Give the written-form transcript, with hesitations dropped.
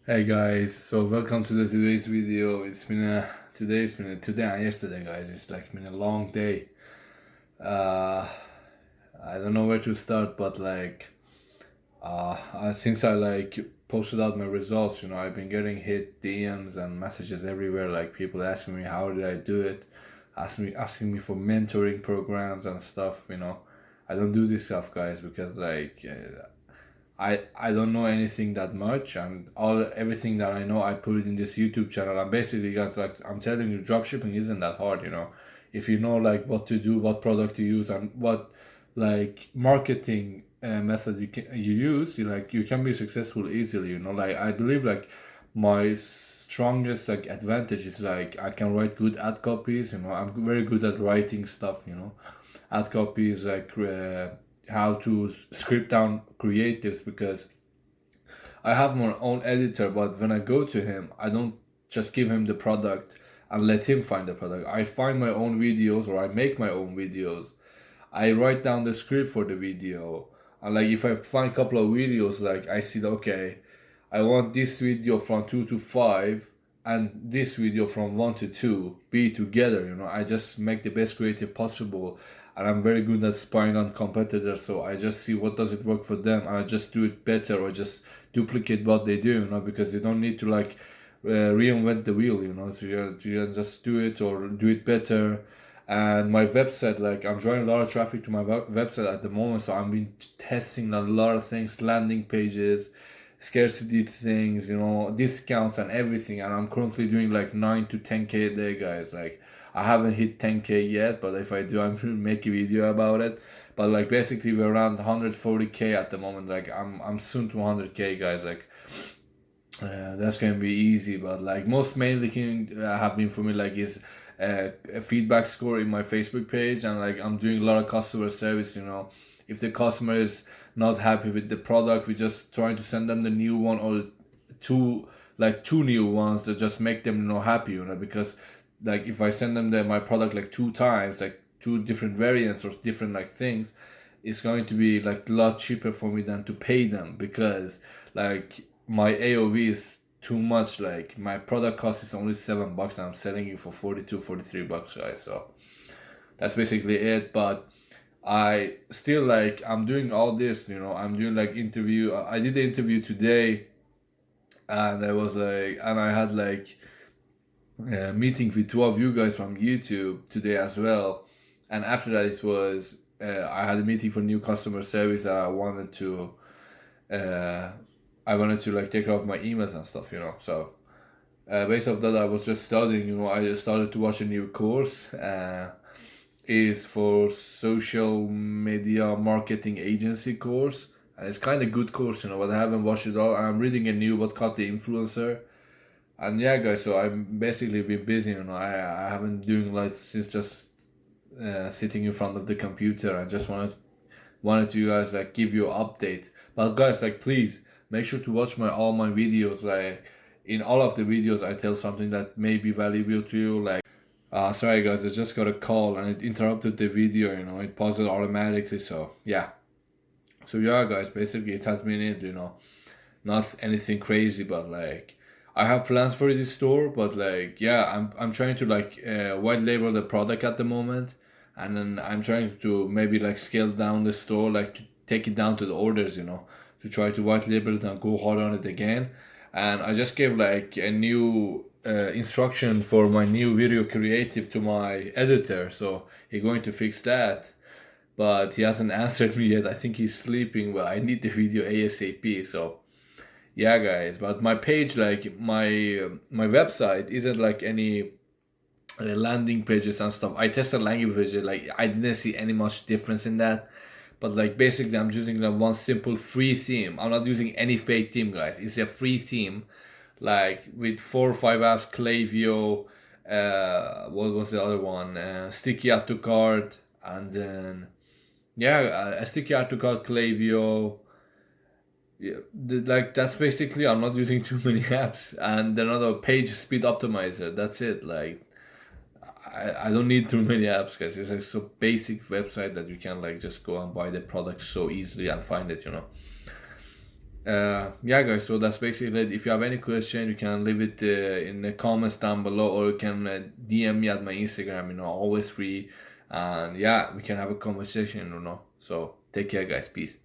Hey guys, so welcome to today's video. Today and yesterday, guys. It's like been a long day. Uh, I don't know where to start, but since I posted out my results, I've been getting hit DMs and messages everywhere, like people asking me how did I do it, asking me for mentoring programs and stuff. I don't do this stuff, guys, because I don't know anything that much, and all everything that I know I put it in this YouTube channel. And basically, guys, like I'm telling you, dropshipping isn't that hard. If you know like what to do, what product to use, and what like marketing method you use, you can be successful easily. Like I believe like my strongest like advantage is like I can write good ad copies. I'm very good at writing stuff. Ad copies like. How to script down creatives, because I have my own editor, but when I go to him, I don't just give him the product and let him find the product. I find my own videos, or I make my own videos. I write down the script for the video. And like if I find a couple of videos, like I see okay, I want this video from 2 to 5 and this video from 1 to 2 be together. I just make the best creative possible, and I'm very good at spying on competitors, so I just see what does it work for them and I just do it better, or just duplicate what they do, because you don't need to reinvent the wheel, to just do it or do it better. And my website, like I'm drawing a lot of traffic to my website at the moment, so I've been testing a lot of things, landing pages, scarcity things, discounts and everything. And I'm currently doing like 9 to 10k a day, guys. Like I haven't hit 10k yet, but if I do, I'm gonna make a video about it. But like basically we're around 140k at the moment. Like I'm soon to 100k, guys. Like that's gonna be easy. But like most mainly thing have been for me like is a feedback score in my Facebook page, and like I'm doing a lot of customer service. If the customer is not happy with the product, we just trying to send them the new one, or two new ones that just make them happy. Because like if I send them my product like two times, like two different variants or different like things, it's going to be like a lot cheaper for me than to pay them, because like my AOV is too much. Like my product cost is only $7 and I'm selling it for 42, $43, guys. So that's basically it. But I still like I'm doing all this, I'm doing like interview. I did the interview today, and I had like a meeting with two of you guys from YouTube today as well. And after that, it was I had a meeting for new customer service that uh, I wanted to like take care of my emails and stuff. So based off that, I was just studying. I started to watch a new course. Is for social media marketing agency course, and it's kind of good course, but I haven't watched it all. I'm reading a new what called the influencer. And yeah, guys, so I've basically been busy. I haven't doing like since just sitting in front of the computer. I just wanted to you guys like give you an update. But guys, like please make sure to watch my all my videos. Like in all of the videos, I tell something that may be valuable to you. Like sorry guys, I just got a call and it interrupted the video. It paused it automatically. So yeah. So yeah, guys, basically it has been it. Not anything crazy, but like I have plans for this store, but like yeah, I'm trying to like white label the product at the moment, and then I'm trying to maybe like scale down the store, like to take it down to the orders, to try to white label it and go hard on it again. And I just gave like a new instruction for my new video creative to my editor, so he's going to fix that, but he hasn't answered me yet. I think he's sleeping, but I need the video ASAP. So yeah, guys. But my page, like my website, isn't like any landing pages and stuff. I tested landing pages, like I didn't see any much difference in that. But like basically, I'm using like one simple free theme. I'm not using any paid theme, guys. It's a free theme, like with 4 or 5 apps: Klaviyo, what was the other one? Sticky Add to Cart, and then yeah, a Sticky Add to Cart, Klaviyo. Yeah, like that's basically, I'm not using too many apps, and another page speed optimizer. That's it. Like I don't need too many apps, guys. It's like so basic website that you can like just go and buy the product so easily and find it. Yeah, guys, so that's basically it. If you have any question, you can leave it in the comments down below, or you can DM me at my Instagram, always free. And yeah, we can have a conversation. So take care, guys. Peace.